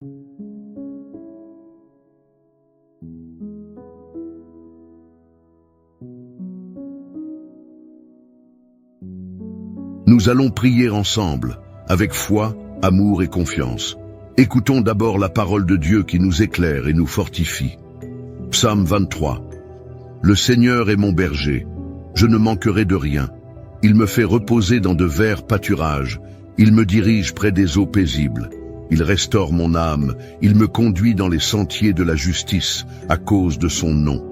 Nous allons prier ensemble, avec foi, amour et confiance. Écoutons d'abord la parole de Dieu qui nous éclaire et nous fortifie. Psaume 23. Le Seigneur est mon berger, je ne manquerai de rien. Il me fait reposer dans de verts pâturages, il me dirige près des eaux paisibles. Il restaure mon âme, il me conduit dans les sentiers de la justice, à cause de son nom.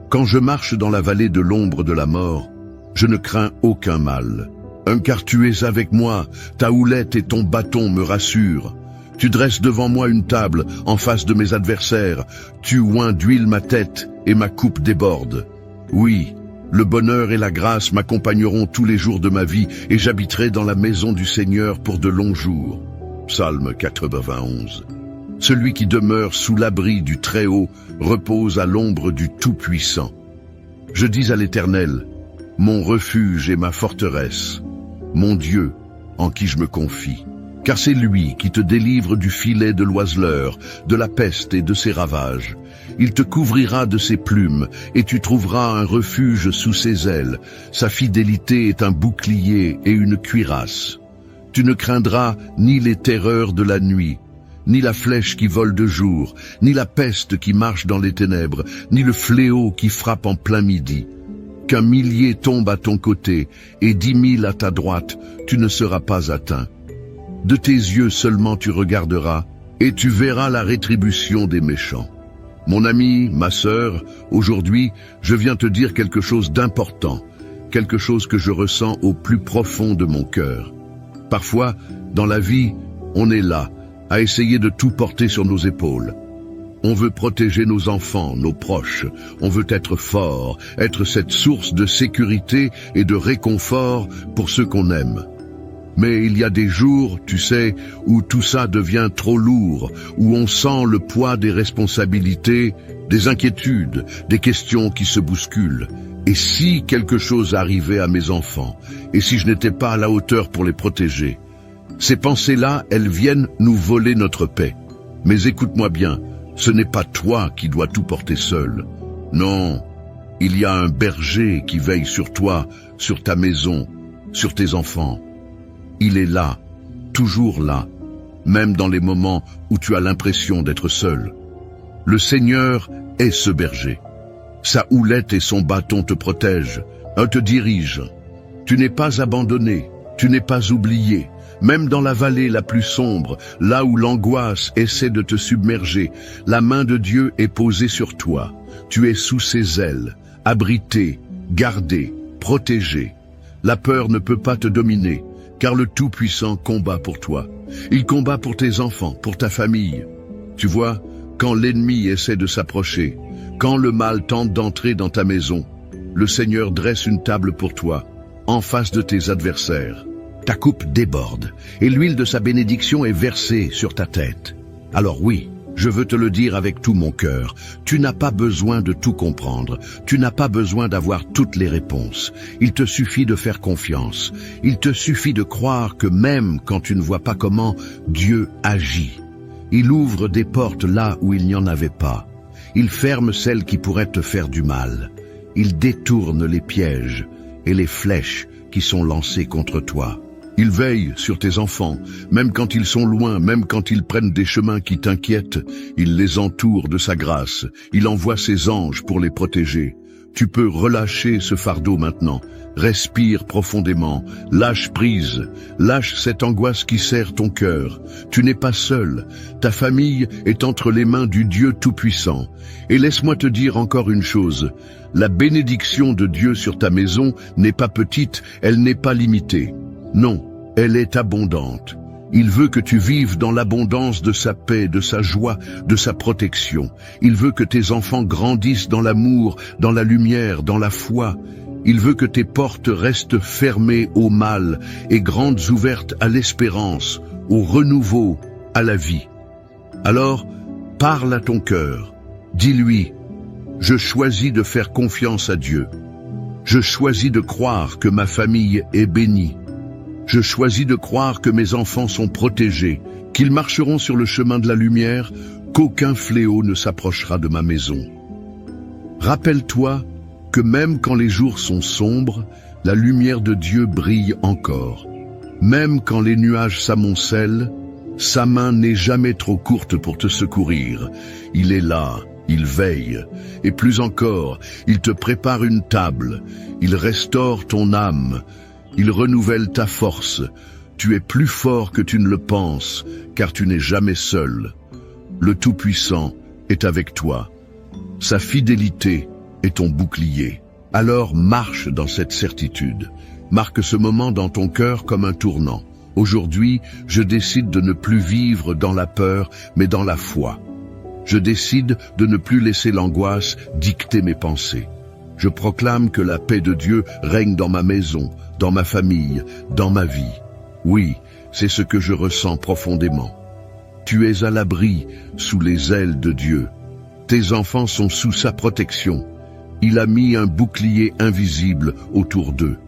Quand je marche dans la vallée de l'ombre de la mort, je ne crains aucun mal. Car tu es avec moi, ta houlette et ton bâton me rassurent. Tu dresses devant moi une table en face de mes adversaires, tu oins d'huile ma tête et ma coupe déborde. Oui, le bonheur et la grâce m'accompagneront tous les jours de ma vie et j'habiterai dans la maison du Seigneur pour de longs jours. Psaume 91. Celui qui demeure sous l'abri du Très-Haut repose à l'ombre du Tout-Puissant. Je dis à l'Éternel, mon refuge et ma forteresse, mon Dieu, en qui je me confie. Car c'est lui qui te délivre du filet de l'oiseleur, de la peste et de ses ravages. Il te couvrira de ses plumes, et tu trouveras un refuge sous ses ailes. Sa fidélité est un bouclier et une cuirasse. Tu ne craindras ni les terreurs de la nuit, ni la flèche qui vole de jour, ni la peste qui marche dans les ténèbres, ni le fléau qui frappe en plein midi. Qu'un millier tombe à ton côté et 10 000 à ta droite, tu ne seras pas atteint. De tes yeux seulement tu regarderas, et tu verras la rétribution des méchants. Mon ami, ma sœur, aujourd'hui, je viens te dire quelque chose d'important, quelque chose que je ressens au plus profond de mon cœur. Parfois, dans la vie, on est là, à essayer de tout porter sur nos épaules. On veut protéger nos enfants, nos proches. On veut être fort, être cette source de sécurité et de réconfort pour ceux qu'on aime. Mais il y a des jours, tu sais, où tout ça devient trop lourd, où on sent le poids des responsabilités, des inquiétudes, des questions qui se bousculent. Et si quelque chose arrivait à mes enfants, et si je n'étais pas à la hauteur pour les protéger? Ces pensées-là, elles viennent nous voler notre paix. Mais écoute-moi bien, ce n'est pas toi qui dois tout porter seul. Non, il y a un berger qui veille sur toi, sur ta maison, sur tes enfants. Il est là, toujours là, même dans les moments où tu as l'impression d'être seul. Le Seigneur est ce berger. Sa houlette et son bâton te protègent, te dirigent. Tu n'es pas abandonné, tu n'es pas oublié. Même dans la vallée la plus sombre, là où l'angoisse essaie de te submerger, la main de Dieu est posée sur toi. Tu es sous ses ailes, abrité, gardé, protégé. La peur ne peut pas te dominer, car le Tout-Puissant combat pour toi. Il combat pour tes enfants, pour ta famille. Tu vois, quand l'ennemi essaie de s'approcher, quand le mal tente d'entrer dans ta maison, le Seigneur dresse une table pour toi, en face de tes adversaires. Ta coupe déborde, et l'huile de sa bénédiction est versée sur ta tête. Alors oui, je veux te le dire avec tout mon cœur, tu n'as pas besoin de tout comprendre, tu n'as pas besoin d'avoir toutes les réponses. Il te suffit de faire confiance, il te suffit de croire que même quand tu ne vois pas comment, Dieu agit. Il ouvre des portes là où il n'y en avait pas. Il ferme celles qui pourraient te faire du mal. Il détourne les pièges et les flèches qui sont lancées contre toi. Il veille sur tes enfants, même quand ils sont loin, même quand ils prennent des chemins qui t'inquiètent. Il les entoure de sa grâce. Il envoie ses anges pour les protéger. Tu peux relâcher ce fardeau maintenant. Respire profondément. Lâche prise. Lâche cette angoisse qui serre ton cœur. Tu n'es pas seul. Ta famille est entre les mains du Dieu Tout-Puissant. Et laisse-moi te dire encore une chose. La bénédiction de Dieu sur ta maison n'est pas petite, elle n'est pas limitée. Non, elle est abondante. Il veut que tu vives dans l'abondance de sa paix, de sa joie, de sa protection. Il veut que tes enfants grandissent dans l'amour, dans la lumière, dans la foi. Il veut que tes portes restent fermées au mal et grandes ouvertes à l'espérance, au renouveau, à la vie. Alors, parle à ton cœur. Dis-lui, je choisis de faire confiance à Dieu. Je choisis de croire que ma famille est bénie. Je choisis de croire que mes enfants sont protégés, qu'ils marcheront sur le chemin de la lumière, qu'aucun fléau ne s'approchera de ma maison. Rappelle-toi que même quand les jours sont sombres, la lumière de Dieu brille encore. Même quand les nuages s'amoncellent, sa main n'est jamais trop courte pour te secourir. Il est là, il veille, et plus encore, il te prépare une table, il restaure ton âme, il renouvelle ta force. Tu es plus fort que tu ne le penses, car tu n'es jamais seul. Le Tout-Puissant est avec toi. Sa fidélité est ton bouclier. Alors marche dans cette certitude. Marque ce moment dans ton cœur comme un tournant. Aujourd'hui, je décide de ne plus vivre dans la peur, mais dans la foi. Je décide de ne plus laisser l'angoisse dicter mes pensées. Je proclame que la paix de Dieu règne dans ma maison, dans ma famille, dans ma vie. Oui, c'est ce que je ressens profondément. Tu es à l'abri sous les ailes de Dieu. Tes enfants sont sous sa protection. Il a mis un bouclier invisible autour d'eux.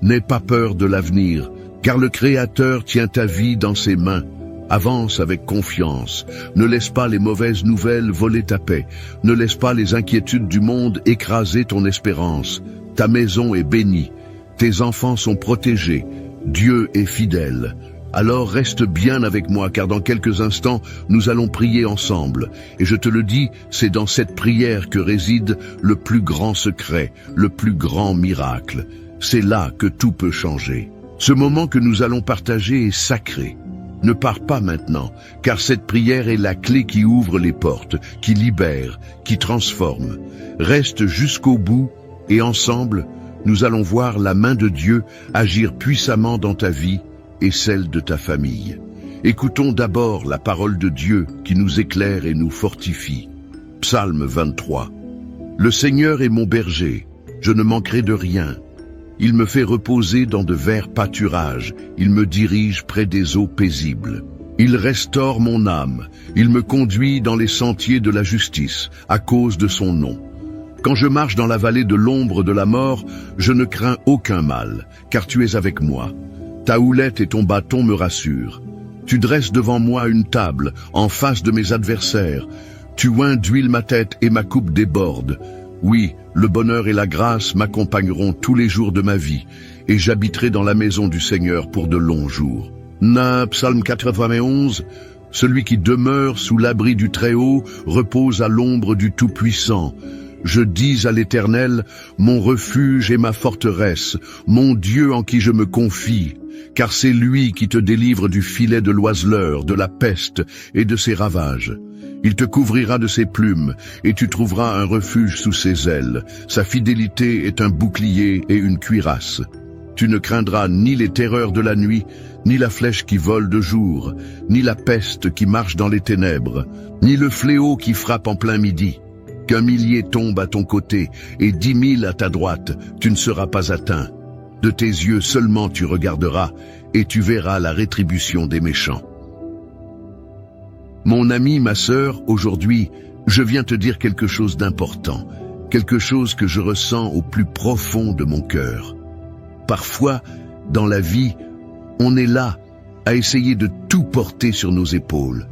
N'aie pas peur de l'avenir, car le Créateur tient ta vie dans ses mains. Avance avec confiance. Ne laisse pas les mauvaises nouvelles voler ta paix. Ne laisse pas les inquiétudes du monde écraser ton espérance. Ta maison est bénie. Tes enfants sont protégés. Dieu est fidèle. Alors reste bien avec moi, car dans quelques instants, nous allons prier ensemble. Et je te le dis, c'est dans cette prière que réside le plus grand secret, le plus grand miracle. C'est là que tout peut changer. Ce moment que nous allons partager est sacré. Ne pars pas maintenant, car cette prière est la clé qui ouvre les portes, qui libère, qui transforme. Reste jusqu'au bout et ensemble, nous allons voir la main de Dieu agir puissamment dans ta vie et celle de ta famille. Écoutons d'abord la parole de Dieu qui nous éclaire et nous fortifie. Psaume 23. Le Seigneur est mon berger, je ne manquerai de rien. Il me fait reposer dans de verts pâturages, il me dirige près des eaux paisibles. Il restaure mon âme, il me conduit dans les sentiers de la justice, à cause de son nom. Quand je marche dans la vallée de l'ombre de la mort, je ne crains aucun mal, car tu es avec moi. Ta houlette et ton bâton me rassurent. Tu dresses devant moi une table, en face de mes adversaires. Tu oins d'huile ma tête et ma coupe déborde. Oui, le bonheur et la grâce m'accompagneront tous les jours de ma vie, et j'habiterai dans la maison du Seigneur pour de longs jours. Psaume 91, celui qui demeure sous l'abri du Très-Haut repose à l'ombre du Tout-Puissant. Je dis à l'Éternel, mon refuge et ma forteresse, mon Dieu en qui je me confie, car c'est lui qui te délivre du filet de l'oiseleur, de la peste et de ses ravages. Il te couvrira de ses plumes, et tu trouveras un refuge sous ses ailes. Sa fidélité est un bouclier et une cuirasse. Tu ne craindras ni les terreurs de la nuit, ni la flèche qui vole de jour, ni la peste qui marche dans les ténèbres, ni le fléau qui frappe en plein midi. Qu'un millier tombe à ton côté, et 10 000 à ta droite, tu ne seras pas atteint. De tes yeux seulement tu regarderas, et tu verras la rétribution des méchants. Mon ami, ma sœur, aujourd'hui, je viens te dire quelque chose d'important, quelque chose que je ressens au plus profond de mon cœur. Parfois, dans la vie, on est là, à essayer de tout porter sur nos épaules.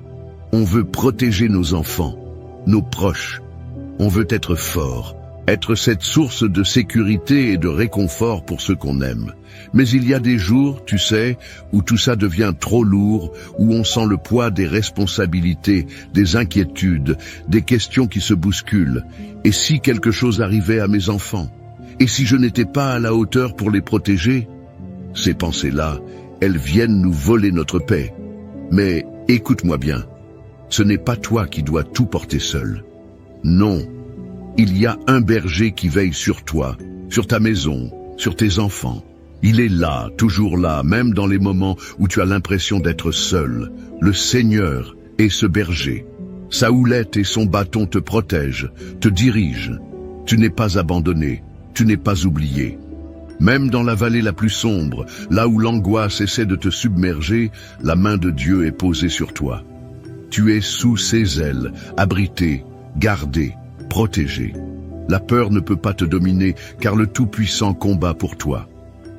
On veut protéger nos enfants, nos proches. On veut être fort, être cette source de sécurité et de réconfort pour ceux qu'on aime. Mais il y a des jours, tu sais, où tout ça devient trop lourd, où on sent le poids des responsabilités, des inquiétudes, des questions qui se bousculent. Et si quelque chose arrivait à mes enfants? Et si je n'étais pas à la hauteur pour les protéger? Ces pensées-là, elles viennent nous voler notre paix. Mais écoute-moi bien, ce n'est pas toi qui dois tout porter seul. Non, il y a un berger qui veille sur toi, sur ta maison, sur tes enfants. Il est là, toujours là, même dans les moments où tu as l'impression d'être seul. Le Seigneur est ce berger. Sa houlette et son bâton te protègent, te dirigent. Tu n'es pas abandonné, tu n'es pas oublié. Même dans la vallée la plus sombre, là où l'angoisse essaie de te submerger, la main de Dieu est posée sur toi. Tu es sous ses ailes, abrité, gardé, protégé. La peur ne peut pas te dominer, car le Tout-Puissant combat pour toi.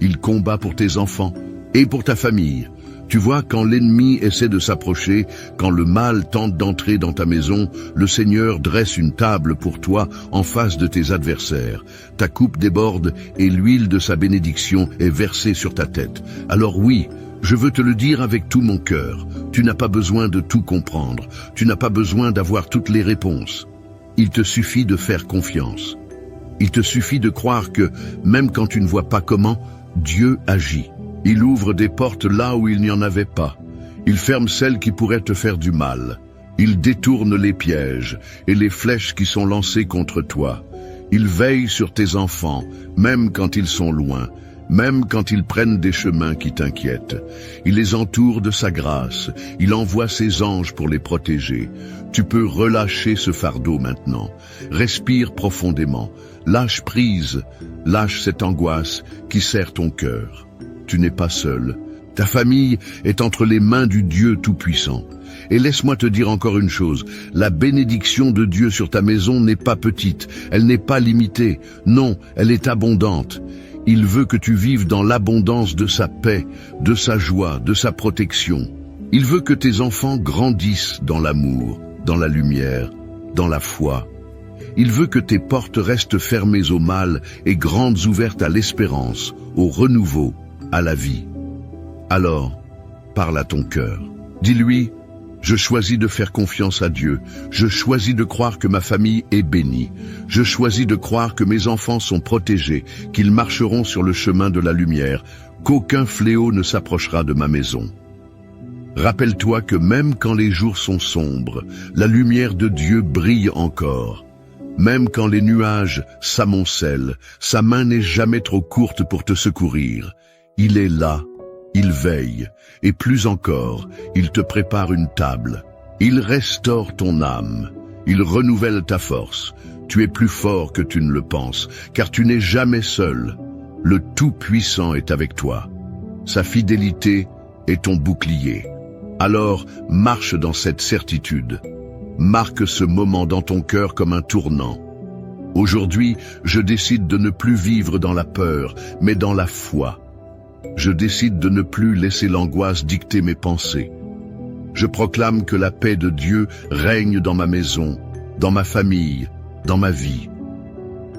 Il combat pour tes enfants, Et pour ta famille, tu vois, quand l'ennemi essaie de s'approcher, quand le mal tente d'entrer dans ta maison, le Seigneur dresse une table pour toi en face de tes adversaires. Ta coupe déborde et l'huile de sa bénédiction est versée sur ta tête. Alors oui, je veux te le dire avec tout mon cœur, tu n'as pas besoin de tout comprendre, tu n'as pas besoin d'avoir toutes les réponses. Il te suffit de faire confiance. Il te suffit de croire que, même quand tu ne vois pas comment, Dieu agit. Il ouvre des portes là où il n'y en avait pas. Il ferme celles qui pourraient te faire du mal. Il détourne les pièges et les flèches qui sont lancées contre toi. Il veille sur tes enfants, même quand ils sont loin, même quand ils prennent des chemins qui t'inquiètent. Il les entoure de sa grâce. Il envoie ses anges pour les protéger. Tu peux relâcher ce fardeau maintenant. Respire profondément. Lâche prise. Lâche cette angoisse qui serre ton cœur. Tu n'es pas seul. Ta famille est entre les mains du Dieu Tout-Puissant. Et laisse-moi te dire encore une chose, la bénédiction de Dieu sur ta maison n'est pas petite, elle n'est pas limitée, non, elle est abondante. Il veut que tu vives dans l'abondance de sa paix, de sa joie, de sa protection. Il veut que tes enfants grandissent dans l'amour, dans la lumière, dans la foi. Il veut que tes portes restent fermées au mal et grandes ouvertes à l'espérance, au renouveau, à la vie. Alors, parle à ton cœur. Dis-lui, je choisis de faire confiance à Dieu. Je choisis de croire que ma famille est bénie. Je choisis de croire que mes enfants sont protégés, qu'ils marcheront sur le chemin de la lumière, qu'aucun fléau ne s'approchera de ma maison. Rappelle-toi que même quand les jours sont sombres, la lumière de Dieu brille encore. Même quand les nuages s'amoncellent, sa main n'est jamais trop courte pour te secourir. Il est là, il veille, et plus encore, il te prépare une table. Il restaure ton âme, il renouvelle ta force. Tu es plus fort que tu ne le penses, car tu n'es jamais seul. Le Tout-Puissant est avec toi. Sa fidélité est ton bouclier. Alors, marche dans cette certitude. Marque ce moment dans ton cœur comme un tournant. Aujourd'hui, je décide de ne plus vivre dans la peur, mais dans la foi. Je décide de ne plus laisser l'angoisse dicter mes pensées. Je proclame que la paix de Dieu règne dans ma maison, dans ma famille, dans ma vie.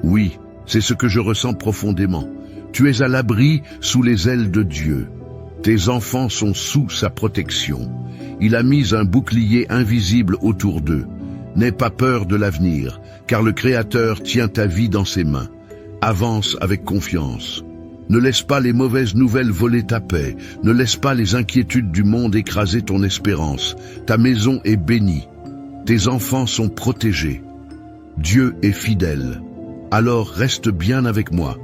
Oui, c'est ce que je ressens profondément. Tu es à l'abri sous les ailes de Dieu. Tes enfants sont sous sa protection. Il a mis un bouclier invisible autour d'eux. N'aie pas peur de l'avenir, car le Créateur tient ta vie dans ses mains. Avance avec confiance. Ne laisse pas les mauvaises nouvelles voler ta paix. Ne laisse pas les inquiétudes du monde écraser ton espérance. Ta maison est bénie. Tes enfants sont protégés. Dieu est fidèle. Alors reste bien avec moi,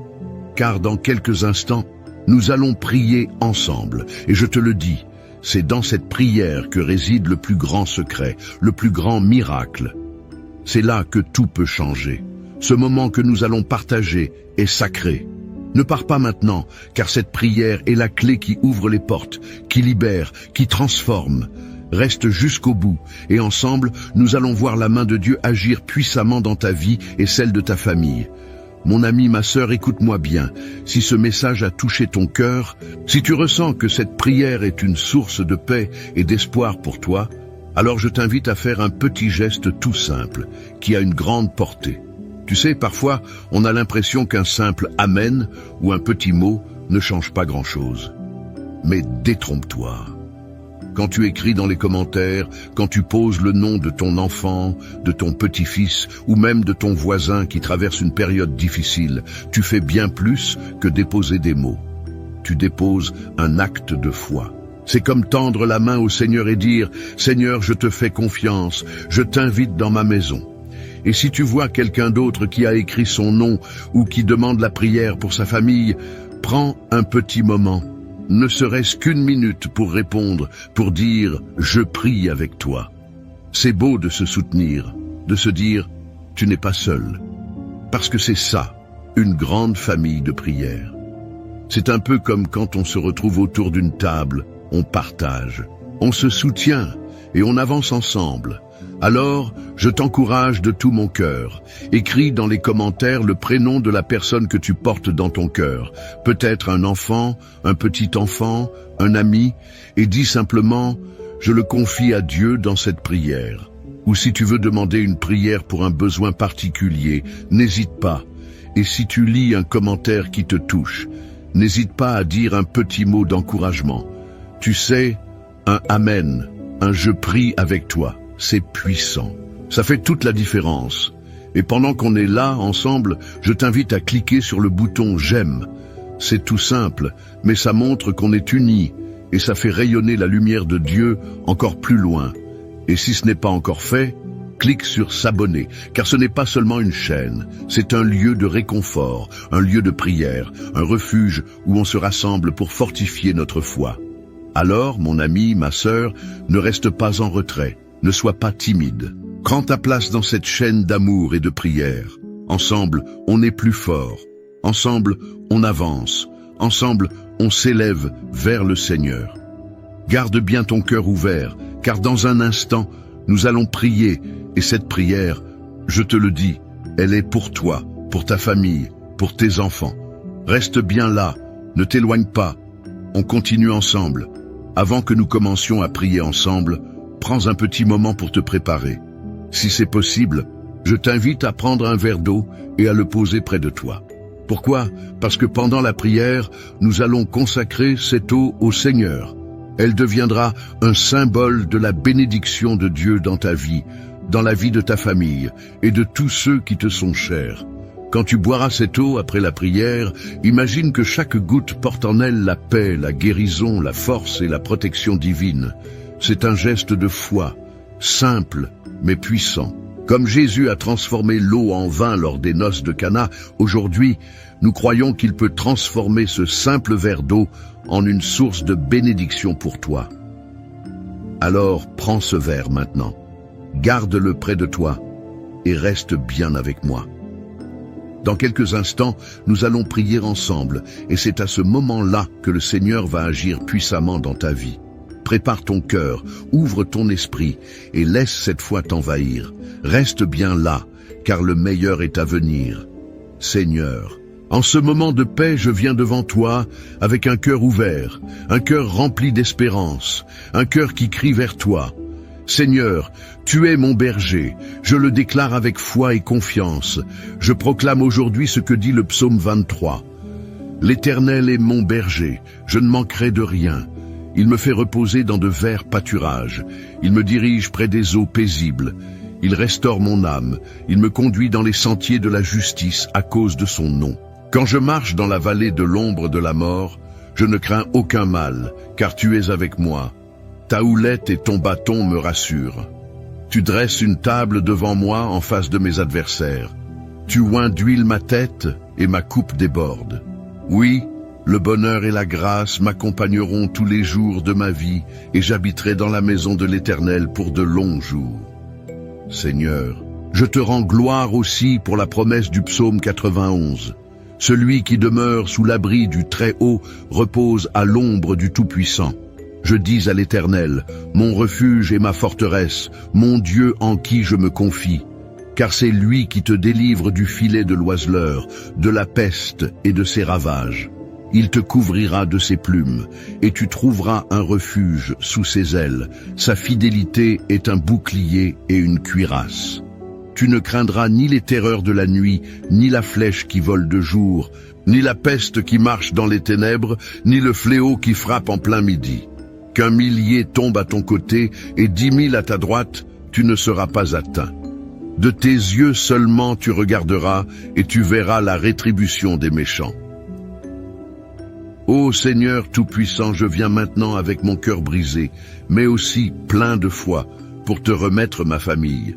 car dans quelques instants, nous allons prier ensemble. Et je te le dis, c'est dans cette prière que réside le plus grand secret, le plus grand miracle. C'est là que tout peut changer. Ce moment que nous allons partager est sacré. Ne pars pas maintenant, car cette prière est la clé qui ouvre les portes, qui libère, qui transforme. Reste jusqu'au bout, et ensemble, nous allons voir la main de Dieu agir puissamment dans ta vie et celle de ta famille. Mon ami, ma sœur, écoute-moi bien. Si ce message a touché ton cœur, si tu ressens que cette prière est une source de paix et d'espoir pour toi, alors je t'invite à faire un petit geste tout simple, qui a une grande portée. Tu sais, parfois, on a l'impression qu'un simple « Amen » ou un petit mot ne change pas grand-chose. Mais détrompe-toi. Quand tu écris dans les commentaires, quand tu poses le nom de ton enfant, de ton petit-fils ou même de ton voisin qui traverse une période difficile, tu fais bien plus que déposer des mots. Tu déposes un acte de foi. C'est comme tendre la main au Seigneur et dire « Seigneur, je te fais confiance, je t'invite dans ma maison ». Et si tu vois quelqu'un d'autre qui a écrit son nom ou qui demande la prière pour sa famille, prends un petit moment, ne serait-ce qu'une minute pour répondre, pour dire « Je prie avec toi ». C'est beau de se soutenir, de se dire « Tu n'es pas seul ». Parce que c'est ça, une grande famille de prière. C'est un peu comme quand on se retrouve autour d'une table, on partage, on se soutient, et on avance ensemble. Alors, je t'encourage de tout mon cœur. Écris dans les commentaires le prénom de la personne que tu portes dans ton cœur. Peut-être un enfant, un petit enfant, un ami, et dis simplement « Je le confie à Dieu dans cette prière ». Ou si tu veux demander une prière pour un besoin particulier, n'hésite pas. Et si tu lis un commentaire qui te touche, n'hésite pas à dire un petit mot d'encouragement. Tu sais, un « Amen », un « Je prie avec toi », c'est puissant. Ça fait toute la différence. Et pendant qu'on est là, ensemble, je t'invite à cliquer sur le bouton « J'aime ». C'est tout simple, mais ça montre qu'on est unis, et ça fait rayonner la lumière de Dieu encore plus loin. Et si ce n'est pas encore fait, clique sur s'abonner, car ce n'est pas seulement une chaîne, c'est un lieu de réconfort, un lieu de prière, un refuge où on se rassemble pour fortifier notre foi. Alors, mon ami, ma sœur, ne reste pas en retrait, ne sois pas timide. Prends ta place dans cette chaîne d'amour et de prière. Ensemble, on est plus fort. Ensemble, on avance. Ensemble, on s'élève vers le Seigneur. Garde bien ton cœur ouvert, car dans un instant, nous allons prier, et cette prière, je te le dis, elle est pour toi, pour ta famille, pour tes enfants. Reste bien là, ne t'éloigne pas. On continue ensemble. Avant que nous commencions à prier ensemble, prends un petit moment pour te préparer. Si c'est possible, je t'invite à prendre un verre d'eau et à le poser près de toi. Pourquoi? Parce que pendant la prière, nous allons consacrer cette eau au Seigneur. Elle deviendra un symbole de la bénédiction de Dieu dans ta vie, dans la vie de ta famille et de tous ceux qui te sont chers. Quand tu boiras cette eau après la prière, imagine que chaque goutte porte en elle la paix, la guérison, la force et la protection divine. C'est un geste de foi, simple mais puissant. Comme Jésus a transformé l'eau en vin lors des noces de Cana, aujourd'hui, nous croyons qu'il peut transformer ce simple verre d'eau en une source de bénédiction pour toi. Alors, prends ce verre maintenant, garde-le près de toi et reste bien avec moi. Dans quelques instants, nous allons prier ensemble et c'est à ce moment-là que le Seigneur va agir puissamment dans ta vie. Prépare ton cœur, ouvre ton esprit et laisse cette foi t'envahir. Reste bien là, car le meilleur est à venir. Seigneur, en ce moment de paix, je viens devant toi avec un cœur ouvert, un cœur rempli d'espérance, un cœur qui crie vers toi. Seigneur, tu es mon berger, je le déclare avec foi et confiance. Je proclame aujourd'hui ce que dit le psaume 23. L'Éternel est mon berger, je ne manquerai de rien. Il me fait reposer dans de verts pâturages. Il me dirige près des eaux paisibles. Il restaure mon âme. Il me conduit dans les sentiers de la justice à cause de son nom. Quand je marche dans la vallée de l'ombre de la mort, je ne crains aucun mal, car tu es avec moi. Ta houlette et ton bâton me rassurent. Tu dresses une table devant moi en face de mes adversaires. Tu oins d'huile ma tête et ma coupe déborde. Oui, le bonheur et la grâce m'accompagneront tous les jours de ma vie et j'habiterai dans la maison de l'Éternel pour de longs jours. Seigneur, je te rends gloire aussi pour la promesse du psaume 91. Celui qui demeure sous l'abri du Très-Haut repose à l'ombre du Tout-Puissant. Je dis à l'Éternel, mon refuge et ma forteresse, mon Dieu en qui je me confie. Car c'est lui qui te délivre du filet de l'oiseleur, de la peste et de ses ravages. Il te couvrira de ses plumes, et tu trouveras un refuge sous ses ailes. Sa fidélité est un bouclier et une cuirasse. Tu ne craindras ni les terreurs de la nuit, ni la flèche qui vole de jour, ni la peste qui marche dans les ténèbres, ni le fléau qui frappe en plein midi. Qu'un millier tombe à ton côté et 10 000 à ta droite, tu ne seras pas atteint. De tes yeux seulement tu regarderas et tu verras la rétribution des méchants. Ô Seigneur Tout-Puissant, je viens maintenant avec mon cœur brisé, mais aussi plein de foi, pour te remettre ma famille.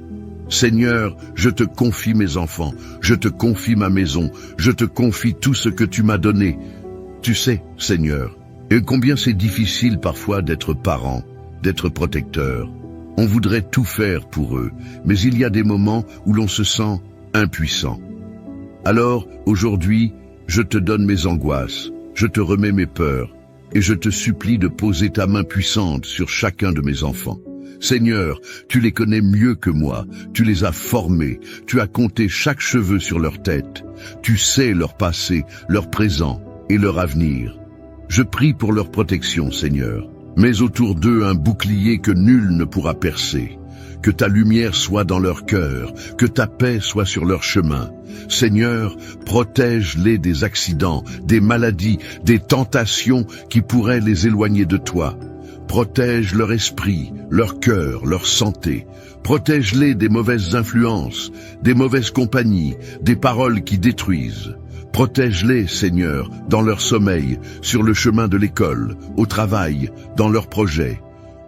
Seigneur, je te confie mes enfants, je te confie ma maison, je te confie tout ce que tu m'as donné. Tu sais, Seigneur, et combien c'est difficile parfois d'être parent, d'être protecteur. On voudrait tout faire pour eux, mais il y a des moments où l'on se sent impuissant. Alors, aujourd'hui, je te donne mes angoisses, je te remets mes peurs, et je te supplie de poser ta main puissante sur chacun de mes enfants. Seigneur, tu les connais mieux que moi, tu les as formés, tu as compté chaque cheveu sur leur tête, tu sais leur passé, leur présent et leur avenir. Je prie pour leur protection, Seigneur. Mets autour d'eux un bouclier que nul ne pourra percer. Que ta lumière soit dans leur cœur, que ta paix soit sur leur chemin. Seigneur, protège-les des accidents, des maladies, des tentations qui pourraient les éloigner de toi. Protège leur esprit, leur cœur, leur santé. Protège-les des mauvaises influences, des mauvaises compagnies, des paroles qui détruisent. Protège-les, Seigneur, dans leur sommeil, sur le chemin de l'école, au travail, dans leurs projets.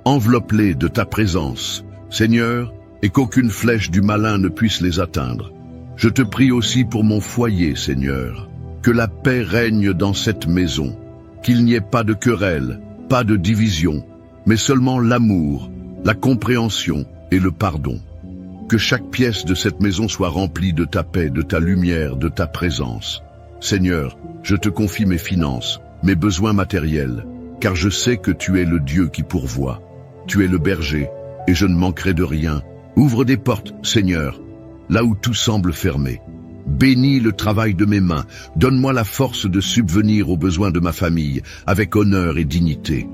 Enveloppe-les de ta présence, Seigneur, et qu'aucune flèche du malin ne puisse les atteindre. Je te prie aussi pour mon foyer, Seigneur. Que la paix règne dans cette maison, qu'il n'y ait pas de querelle, pas de division, mais seulement l'amour, la compréhension et le pardon. Que chaque pièce de cette maison soit remplie de ta paix, de ta lumière, de ta présence. Seigneur, je te confie mes finances, mes besoins matériels, car je sais que tu es le Dieu qui pourvoit. Tu es le berger, et je ne manquerai de rien. Ouvre des portes, Seigneur, là où tout semble fermé. Bénis le travail de mes mains, donne-moi la force de subvenir aux besoins de ma famille, avec honneur et dignité.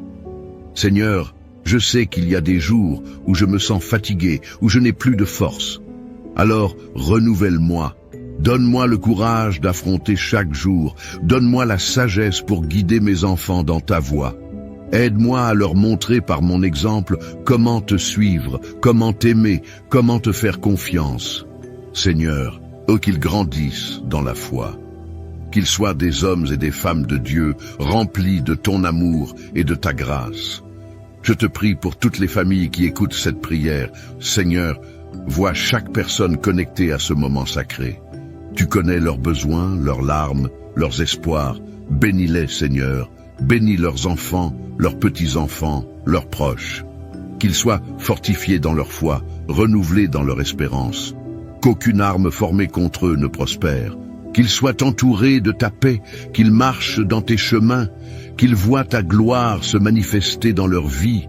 Seigneur, je sais qu'il y a des jours où je me sens fatigué, où je n'ai plus de force. Alors, renouvelle-moi. Donne-moi le courage d'affronter chaque jour. Donne-moi la sagesse pour guider mes enfants dans ta voie. Aide-moi à leur montrer par mon exemple comment te suivre, comment t'aimer, comment te faire confiance. Seigneur, qu'ils grandissent dans la foi. Qu'ils soient des hommes et des femmes de Dieu, remplis de ton amour et de ta grâce. Je te prie pour toutes les familles qui écoutent cette prière. Seigneur, vois chaque personne connectée à ce moment sacré. Tu connais leurs besoins, leurs larmes, leurs espoirs. Bénis-les, Seigneur. Bénis leurs enfants, leurs petits-enfants, leurs proches. Qu'ils soient fortifiés dans leur foi, renouvelés dans leur espérance. Qu'aucune arme formée contre eux ne prospère. Qu'ils soient entourés de ta paix, qu'ils marchent dans tes chemins, qu'ils voient ta gloire se manifester dans leur vie.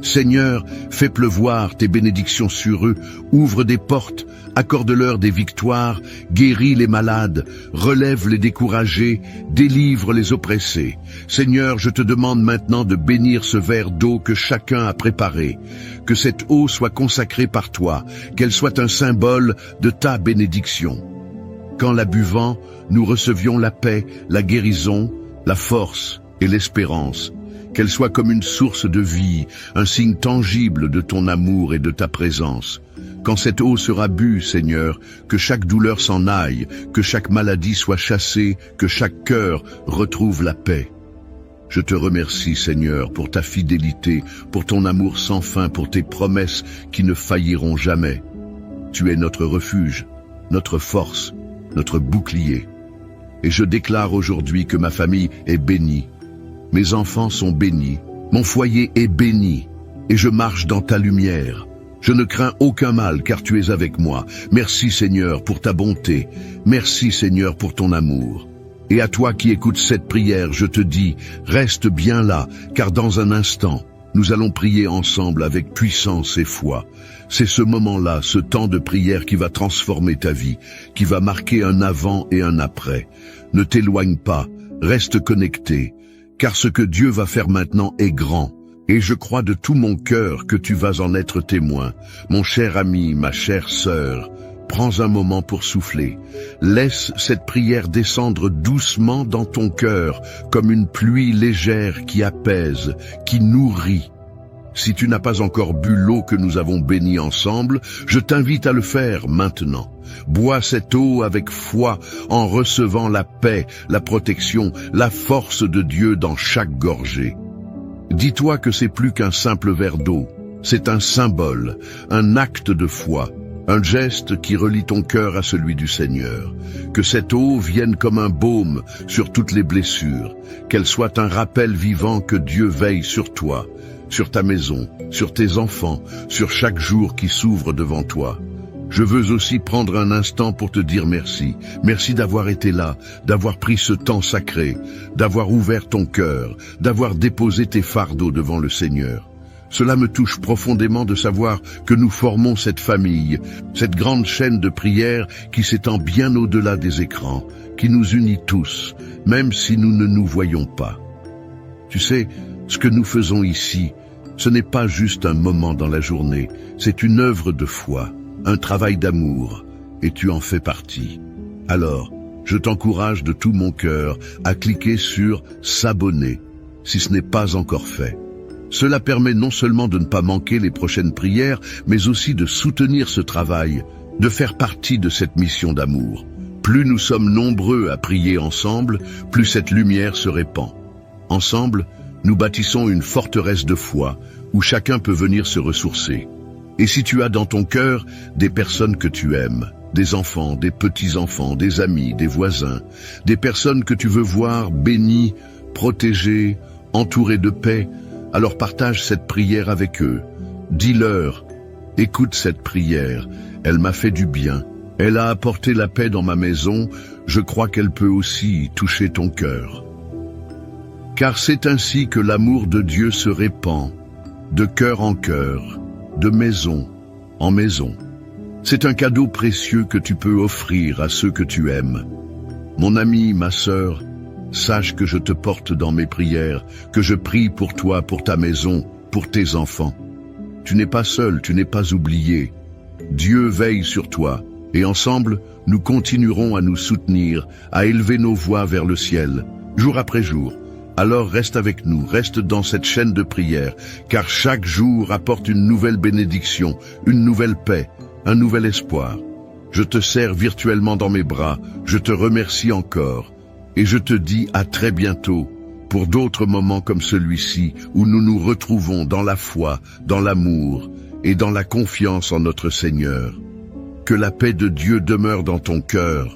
Seigneur, fais pleuvoir tes bénédictions sur eux, ouvre des portes, accorde-leur des victoires, guéris les malades, relève les découragés, délivre les oppressés. Seigneur, je te demande maintenant de bénir ce verre d'eau que chacun a préparé, que cette eau soit consacrée par toi, qu'elle soit un symbole de ta bénédiction. Qu'en la buvant, nous recevions la paix, la guérison, la force et l'espérance. Qu'elle soit comme une source de vie, un signe tangible de ton amour et de ta présence. Quand cette eau sera bue, Seigneur, que chaque douleur s'en aille, que chaque maladie soit chassée, que chaque cœur retrouve la paix. Je te remercie, Seigneur, pour ta fidélité, pour ton amour sans fin, pour tes promesses qui ne failliront jamais. Tu es notre refuge, notre force, notre bouclier. Et je déclare aujourd'hui que ma famille est bénie. Mes enfants sont bénis, mon foyer est béni, et je marche dans ta lumière. Je ne crains aucun mal, car tu es avec moi. Merci Seigneur pour ta bonté, merci Seigneur pour ton amour. Et à toi qui écoutes cette prière, je te dis, reste bien là, car dans un instant, nous allons prier ensemble avec puissance et foi. C'est ce moment-là, ce temps de prière qui va transformer ta vie, qui va marquer un avant et un après. Ne t'éloigne pas, reste connecté. Car ce que Dieu va faire maintenant est grand, et je crois de tout mon cœur que tu vas en être témoin. Mon cher ami, ma chère sœur, prends un moment pour souffler. Laisse cette prière descendre doucement dans ton cœur, comme une pluie légère qui apaise, qui nourrit. Si tu n'as pas encore bu l'eau que nous avons bénie ensemble, je t'invite à le faire maintenant. Bois cette eau avec foi en recevant la paix, la protection, la force de Dieu dans chaque gorgée. Dis-toi que c'est plus qu'un simple verre d'eau, c'est un symbole, un acte de foi, un geste qui relie ton cœur à celui du Seigneur. Que cette eau vienne comme un baume sur toutes les blessures, qu'elle soit un rappel vivant que Dieu veille sur toi, sur ta maison, sur tes enfants, sur chaque jour qui s'ouvre devant toi. Je veux aussi prendre un instant pour te dire merci. Merci d'avoir été là, d'avoir pris ce temps sacré, d'avoir ouvert ton cœur, d'avoir déposé tes fardeaux devant le Seigneur. Cela me touche profondément de savoir que nous formons cette famille, cette grande chaîne de prière qui s'étend bien au-delà des écrans, qui nous unit tous, même si nous ne nous voyons pas. Tu sais, ce que nous faisons ici, ce n'est pas juste un moment dans la journée, c'est une œuvre de foi, un travail d'amour, et tu en fais partie. Alors, je t'encourage de tout mon cœur à cliquer sur « S'abonner » si ce n'est pas encore fait. Cela permet non seulement de ne pas manquer les prochaines prières, mais aussi de soutenir ce travail, de faire partie de cette mission d'amour. Plus nous sommes nombreux à prier ensemble, plus cette lumière se répand. Ensemble, nous bâtissons une forteresse de foi où chacun peut venir se ressourcer. Et si tu as dans ton cœur des personnes que tu aimes, des enfants, des petits-enfants, des amis, des voisins, des personnes que tu veux voir bénies, protégées, entourées de paix, alors partage cette prière avec eux. Dis-leur, écoute cette prière, elle m'a fait du bien, elle a apporté la paix dans ma maison, je crois qu'elle peut aussi toucher ton cœur. Car c'est ainsi que l'amour de Dieu se répand, de cœur en cœur, de maison en maison. C'est un cadeau précieux que tu peux offrir à ceux que tu aimes. Mon ami, ma sœur, sache que je te porte dans mes prières, que je prie pour toi, pour ta maison, pour tes enfants. Tu n'es pas seul, tu n'es pas oublié. Dieu veille sur toi, et ensemble, nous continuerons à nous soutenir, à élever nos voix vers le ciel, jour après jour. Alors reste avec nous, reste dans cette chaîne de prière, car chaque jour apporte une nouvelle bénédiction, une nouvelle paix, un nouvel espoir. Je te serre virtuellement dans mes bras, je te remercie encore. Et je te dis à très bientôt pour d'autres moments comme celui-ci où nous nous retrouvons dans la foi, dans l'amour et dans la confiance en notre Seigneur. Que la paix de Dieu demeure dans ton cœur.